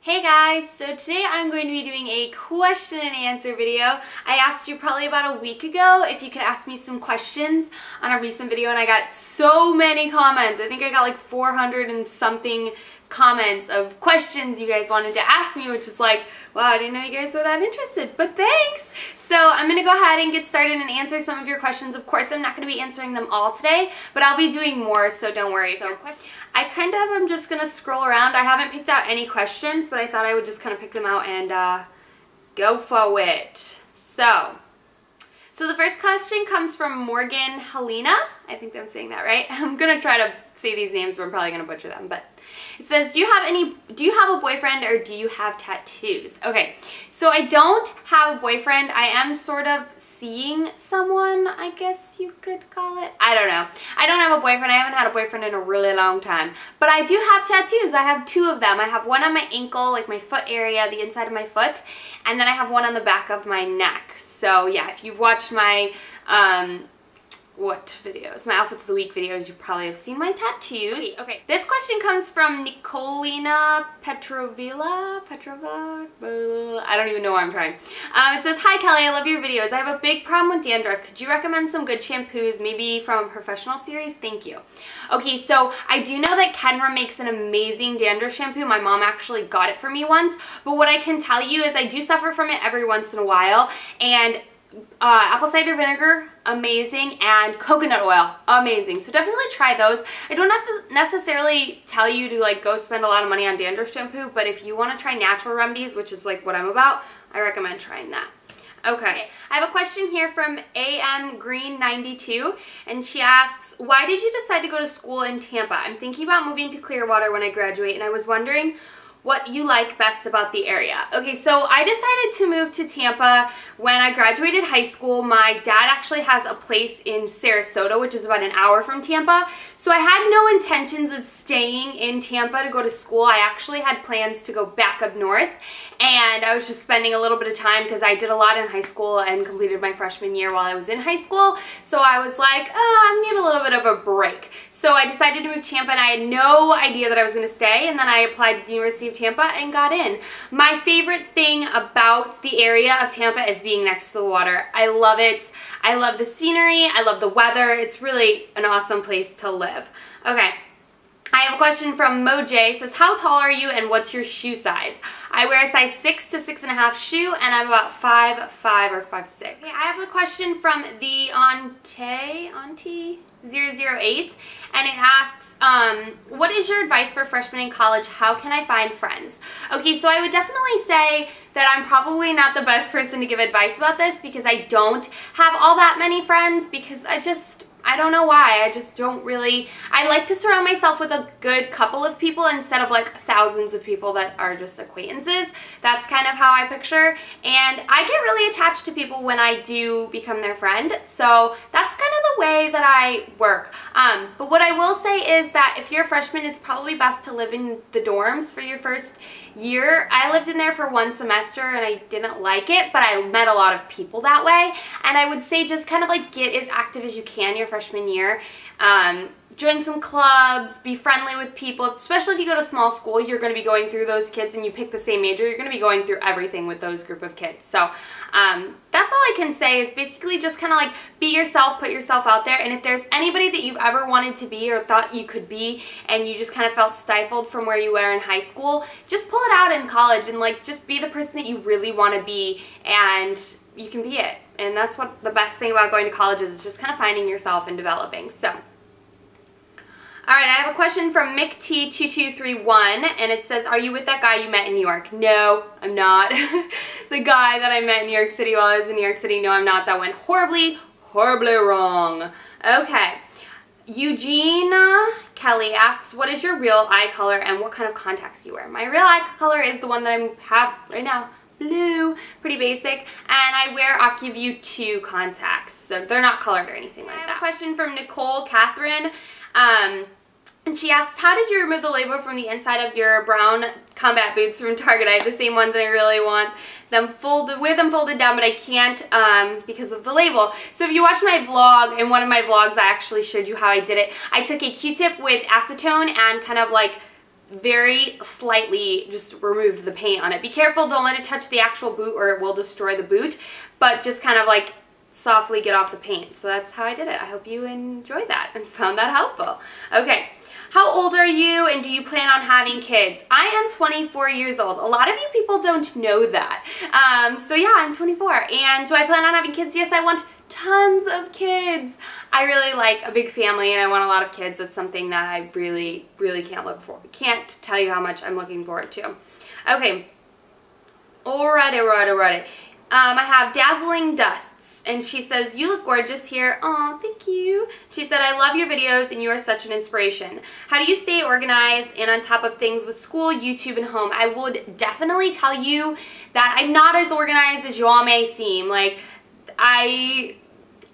Hey guys, so today I'm going to be doing a question and answer video. I asked you probably about a week ago if you could ask me some questions on a recent video and I got so many comments. I think I got like 400 and something comments of questions you guys wanted to ask me, which is like, wow, I didn't know you guys were that interested, but thanks! So I'm going to go ahead and get started and answer some of your questions. Of course, I'm not going to be answering them all today, but I'll be doing more, so don't worry. I kind of am just going to scroll around. I haven't picked out any questions, but I thought I would just kind of pick them out and go for it. So the first question comes from Morgan Helena. I think I'm saying that right. I'm going to try to say these names, but I'm probably going to butcher them. But it says, do you have a boyfriend or do you have tattoos? Okay, so I don't have a boyfriend. I am sort of seeing someone, I guess you could call it. I don't know. I don't have a boyfriend. I haven't had a boyfriend in a really long time. But I do have tattoos. I have two of them. I have one on my ankle, like my foot area, the inside of my foot, and then I have one on the back of my neck. So yeah, if you've watched my what videos? My Outfits of the Week videos, you probably have seen my tattoos. Okay. This question comes from Nicolina Petrova. I don't even know why I'm trying. It says, hi Kelly, I love your videos. I have a big problem with dandruff. Could you recommend some good shampoos, maybe from a professional series? Thank you. Okay, so I do know that Kenra makes an amazing dandruff shampoo. My mom actually got it for me once, but what I can tell you is I do suffer from it every once in a while, and apple cider vinegar, amazing, and coconut oil, amazing. So definitely try those. I don't have to necessarily tell you to like go spend a lot of money on dandruff shampoo, but if you want to try natural remedies, which is like what I'm about, I recommend trying that. Okay, I have a question here from AM Green 92, and she asks, why did you decide to go to school in Tampa? I'm thinking about moving to Clearwater when I graduate, and I was wondering what you like best about the area. Okay, so I decided to move to Tampa when I graduated high school. My dad actually has a place in Sarasota, which is about an hour from Tampa. So I had no intentions of staying in Tampa to go to school. I actually had plans to go back up north, and I was just spending a little bit of time because I did a lot in high school and completed my freshman year while I was in high school. So I was like, I need a little bit of a break. So I decided to move to Tampa, and I had no idea that I was going to stay, and then I applied to the University of Tampa and got in. My favorite thing about the area of Tampa is being next to the water. I love it. I love the scenery. I love the weather. It's really an awesome place to live. Okay. I have a question from Moj. It says, how tall are you and what's your shoe size? I wear a size 6 to 6.5 shoe, and I'm about 5'5" or 5'6". Okay, I have a question from the Auntie 008, and it asks, what is your advice for freshmen in college? How can I find friends? Okay, so I would definitely say that I'm probably not the best person to give advice about this because I don't have all that many friends because I don't know why. I just don't really, I like to surround myself with a good couple of people instead of like thousands of people that are just acquaintances. That's kind of how I picture, and I get really attached to people when I do become their friend, so that's kind of the way that I work. But what I will say is that if you're a freshman, it's probably best to live in the dorms for your first year. I lived in there for one semester and I didn't like it, but I met a lot of people that way, and I would say just kind of like get as active as you can your freshman year. Join some clubs, be friendly with people, especially if you go to small school, you're going to be going through those kids and you pick the same major, you're going to be going through everything with those group of kids. So that's all I can say is basically just kind of like be yourself, put yourself out there, and if there's anybody that you've ever wanted to be or thought you could be and you just kind of felt stifled from where you were in high school, just pull it out in college and like just be the person that you really want to be, and you can be it. And that's what the best thing about going to college is just kind of finding yourself and developing. So alright, I have a question from MickT2231, and it says, are you with that guy you met in New York? No, I'm not. The guy that I met in New York City while I was in New York City, no, I'm not. That went horribly, horribly wrong. Okay. Eugene Kelly asks, what is your real eye color and what kind of contacts do you wear? My real eye color is the one that I have right now. Blue, pretty basic, and I wear AccuView 2 contacts, so they're not colored or anything like that. I have a question from Nicole Catherine, and she asks, how did you remove the label from the inside of your brown combat boots from Target? I have the same ones and I really want them folded down, but I can't because of the label. So if you watch my vlog, in one of my vlogs I actually showed you how I did it. I took a Q-tip with acetone and kind of like very slightly just removed the paint on it. Be careful, don't let it touch the actual boot or it will destroy the boot, but just kind of like softly get off the paint. So that's how I did it. I hope you enjoyed that and found that helpful. Okay. How old are you and do you plan on having kids? I am 24 years old. A lot of you people don't know that. So yeah, I'm 24. And do I plan on having kids? Yes, I want tons of kids. I really like a big family and I want a lot of kids. It's something that I really can't tell you how much I'm looking forward to. Okay. Alrighty. I have Dazzling Dusts, and she says, you look gorgeous here. Aw, thank you. She said, I love your videos, and you are such an inspiration. How do you stay organized and on top of things with school, YouTube, and home? I would definitely tell you that I'm not as organized as you all may seem. Like, I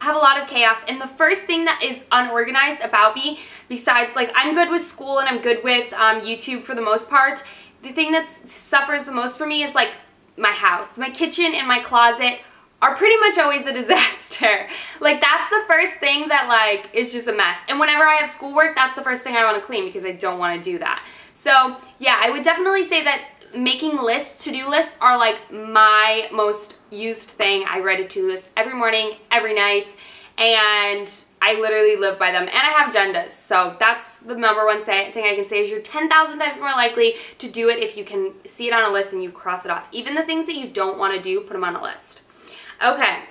have a lot of chaos, and the first thing that is unorganized about me, besides, like, I'm good with school and I'm good with YouTube for the most part, the thing that suffers the most for me is, like, my house. My kitchen and my closet are pretty much always a disaster. Like, that's the first thing that, like, is just a mess. And whenever I have schoolwork, that's the first thing I want to clean because I don't want to do that. So, yeah, I would definitely say that making lists, to-do lists, are, like, my most used thing. I write a to-do list every morning, every night, and I literally live by them. And I have agendas, so that's the number one thing I can say is you're 10,000 times more likely to do it if you can see it on a list and you cross it off. Even the things that you don't want to do, put them on a list. Okay.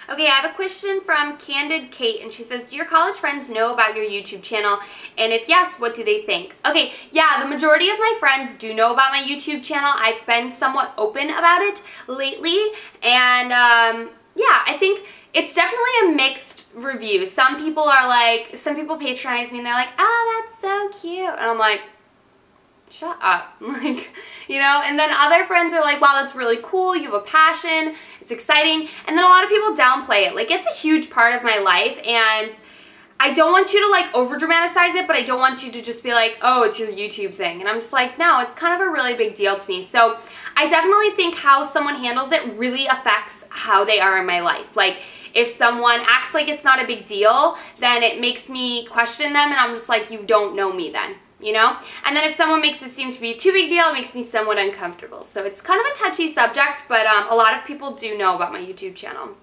Okay, I have a question from Candid Kate, and she says, do your college friends know about your YouTube channel? And if yes, what do they think? Okay, yeah, the majority of my friends do know about my YouTube channel. I've been somewhat open about it lately, and yeah, I think it's definitely a mixed review. Some people patronize me and they're like, oh, that's so cute. And I'm like, shut up. Like, you know, and then other friends are like, wow, that's really cool, you have a passion, it's exciting. And then a lot of people downplay it. Like, it's a huge part of my life, and I don't want you to, like, over dramatize it, but I don't want you to just be like, oh, it's your YouTube thing. And I'm just like, no, it's kind of a really big deal to me. So I definitely think how someone handles it really affects how they are in my life. Like, if someone acts like it's not a big deal, then it makes me question them, and I'm just like, you don't know me then. You know? And then if someone makes it seem to be too big deal, it makes me somewhat uncomfortable. So it's kind of a touchy subject, but a lot of people do know about my YouTube channel.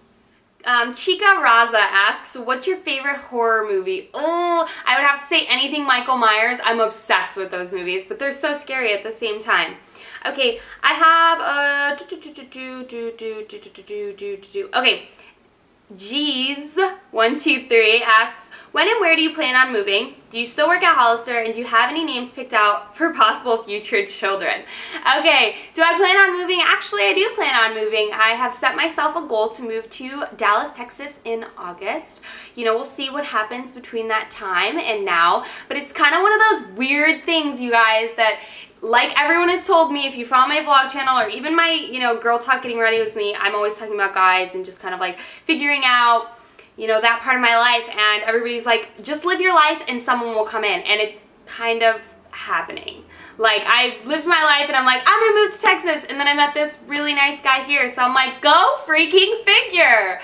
Chica Raza asks, what's your favorite horror movie? Oh, I would have to say anything Michael Myers. I'm obsessed with those movies, but they're so scary at the same time. Okay, I have okay. Jeez123 asks, when and where do you plan on moving? Do you still work at Hollister, and do you have any names picked out for possible future children? Okay, do I plan on moving? Actually, I do plan on moving. I have set myself a goal to move to Dallas, Texas in August. You know, we'll see what happens between that time and now, but it's kind of one of those weird things, you guys, that like everyone has told me, if you follow my vlog channel or even my, you know, Girl Talk Getting Ready With Me, I'm always talking about guys and just kind of like figuring out, you know, that part of my life, and everybody's like, just live your life and someone will come in, and it's kind of happening. Like, I lived my life and I'm like, I'm gonna move to Texas, and then I met this really nice guy here, so I'm like, go freaking figure.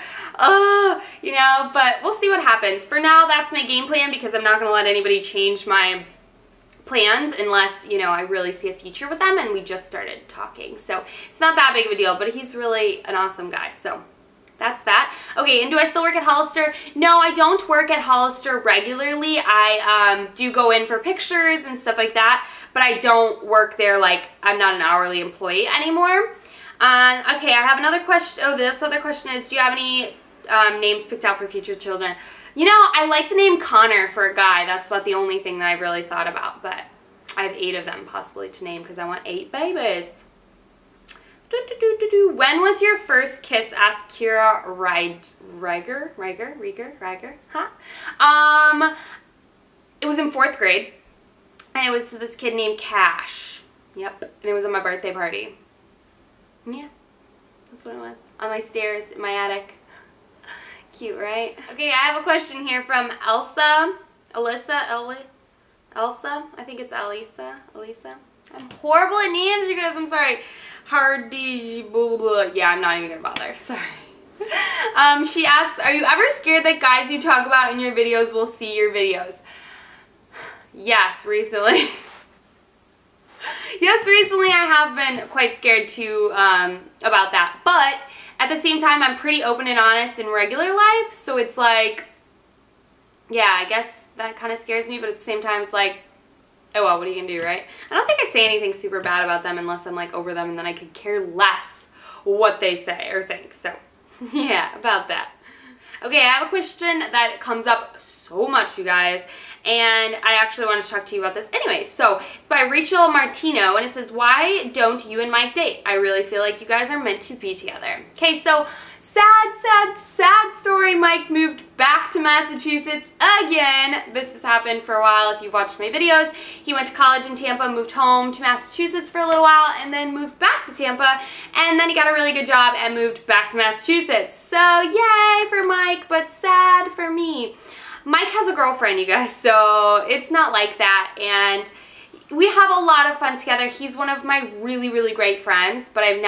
You know, but we'll see what happens. For now, that's my game plan, because I'm not gonna let anybody change my plans unless, you know, I really see a future with them, and we just started talking. So it's not that big of a deal, but he's really an awesome guy, so that's that. Okay, and do I still work at Hollister? No, I don't work at Hollister regularly. I do go in for pictures and stuff like that, but I don't work there. Like, I'm not an hourly employee anymore. Okay, I have another question. Oh, this other question is, do you have any names picked out for future children? You know, I like the name Connor for a guy. That's about the only thing that I've really thought about, but I have 8 of them possibly to name because I want 8 babies. When was your first kiss? Asked Kira Riger. Huh? It was in 4th grade, and it was to this kid named Cash. Yep, and it was at my birthday party. Yeah, that's what it was. On my stairs in my attic. Cute, right? Okay, I have a question here from Elsa. Elsa? I think it's Elisa. I'm horrible at names, you guys. I'm sorry. Hardy, blah, blah, blah. Yeah, I'm not even gonna bother. Sorry. She asks, are you ever scared that guys you talk about in your videos will see your videos? Yes, recently. Yes, recently I have been quite scared too about that. But at the same time, I'm pretty open and honest in regular life. So it's like, yeah, I guess that kind of scares me. But at the same time, it's like, oh well, what are you going to do, right? I don't think I say anything super bad about them unless I'm like over them and then I could care less what they say or think. So yeah, about that. Okay, I have a question that comes up so much, you guys, and I actually want to talk to you about this anyway. So it's by Rachel Martino, and it says, why don't you and Mike date? I really feel like you guys are meant to be together. Okay, so sad story. Mike moved back to Massachusetts again. This has happened for a while if you've watched my videos. He went to college in Tampa, moved home to Massachusetts for a little while, and then moved back to Tampa, and then he got a really good job and moved back to Massachusetts. So yay for Mike, but sad for me. Mike has a girlfriend, you guys, so it's not like that, and we have a lot of fun together. He's one of my really, really great friends, but it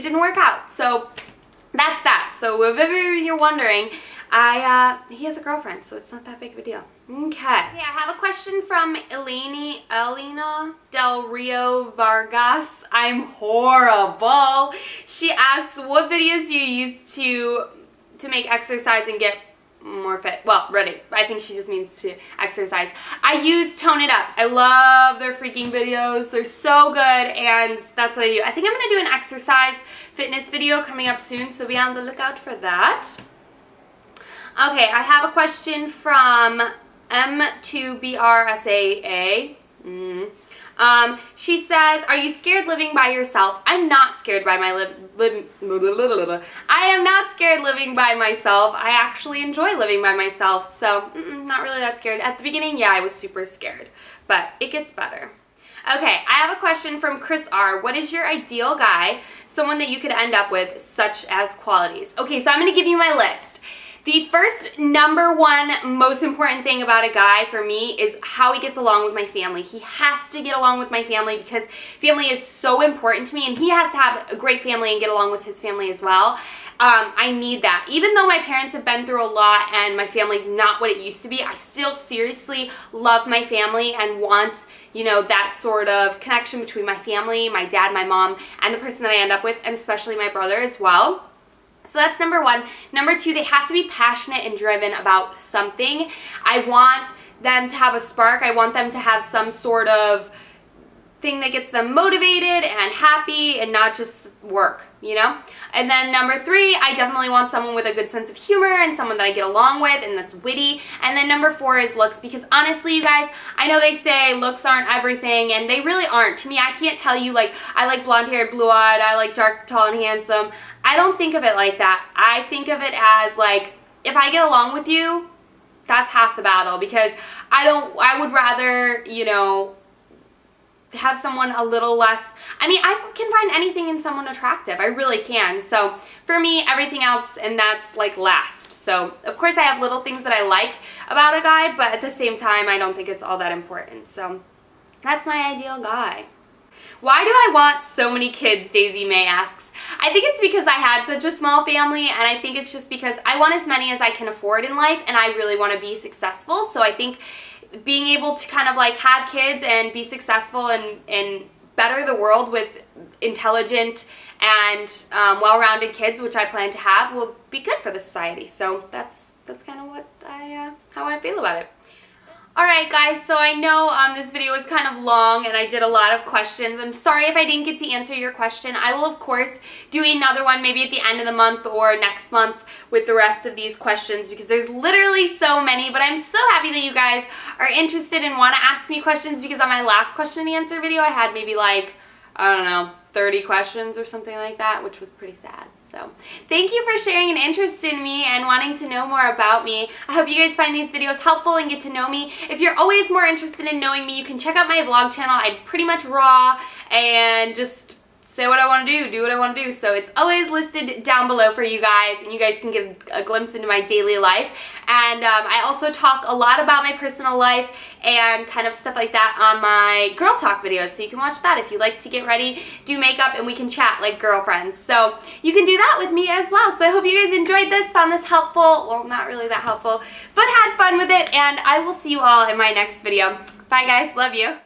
didn't work out. So that's that. So if ever you're wondering, he has a girlfriend, so it's not that big of a deal. Okay. Yeah, I have a question from Elena Del Rio Vargas. I'm horrible. She asks, what videos do you use to make exercise and get more fit? Well, ready. I think she just means to exercise. I use Tone It Up. I love their freaking videos. They're so good, and that's what I do. I think I'm going to do an exercise fitness video coming up soon, so be on the lookout for that. Okay, I have a question from M2BRSAA. She says, are you scared living by yourself? I'm not scared by I am not scared living by myself. I actually enjoy living by myself, so not really that scared. At the beginning, yeah, I was super scared, but it gets better. Okay, I have a question from Chris R. What is your ideal guy? Someone that you could end up with, such as qualities. Okay, so I'm going to give you my list. The first #1 most important thing about a guy for me is how he gets along with my family. He has to get along with my family because family is so important to me, and he has to have a great family and get along with his family as well. I need that. Even though my parents have been through a lot and my family's not what it used to be, I still seriously love my family and want, you know, that sort of connection between my family, my dad, my mom, and the person that I end up with, and especially my brother as well. So that's #1. #2, they have to be passionate and driven about something. I want them to have a spark. I want them to have some sort of thing that gets them motivated and happy and not just work, you know? And then #3, I definitely want someone with a good sense of humor and someone that I get along with and that's witty. And then #4 is looks, because honestly, you guys, I know they say looks aren't everything, and they really aren't. To me, I can't tell you, like, I like blonde-haired, blue-eyed, I like dark, tall, and handsome. I don't think of it like that. I think of it as, like, if I get along with you, that's half the battle, because I would rather, you know, have someone a little less, I mean, I can find anything in someone attractive. I really can. So for me, everything else, and that's like last. So of course I have little things that I like about a guy, but at the same time, I don't think it's all that important. So that's my ideal guy. Why do I want so many kids, Daisy May asks. I think it's because I had such a small family, and I think it's just because I want as many as I can afford in life, and I really want to be successful. So I think being able to kind of like have kids and be successful and better the world with intelligent and well-rounded kids, which I plan to have, will be good for the society. So that's kind of what how I feel about it. Alright guys, so I know this video was kind of long and I did a lot of questions. I'm sorry if I didn't get to answer your question. I will of course do another one maybe at the end of the month or next month with the rest of these questions, because there's literally so many, but I'm so happy that you guys are interested and want to ask me questions, because on my last question and answer video I had maybe like, I don't know, 30 questions or something like that, which was pretty sad. So thank you for sharing an interest in me and wanting to know more about me. I hope you guys find these videos helpful and get to know me. If you're always more interested in knowing me, you can check out my vlog channel. I'm pretty much raw and just say what I want to do what I want to do. So it's always listed down below for you guys, and you guys can get a glimpse into my daily life. And I also talk a lot about my personal life and kind of stuff like that on my girl talk videos, so you can watch that if you like to get ready, do makeup, and we can chat like girlfriends. So you can do that with me as well. So I hope you guys enjoyed this, found this helpful. Well, not really that helpful, but had fun with it, and I will see you all in my next video. Bye guys, love you.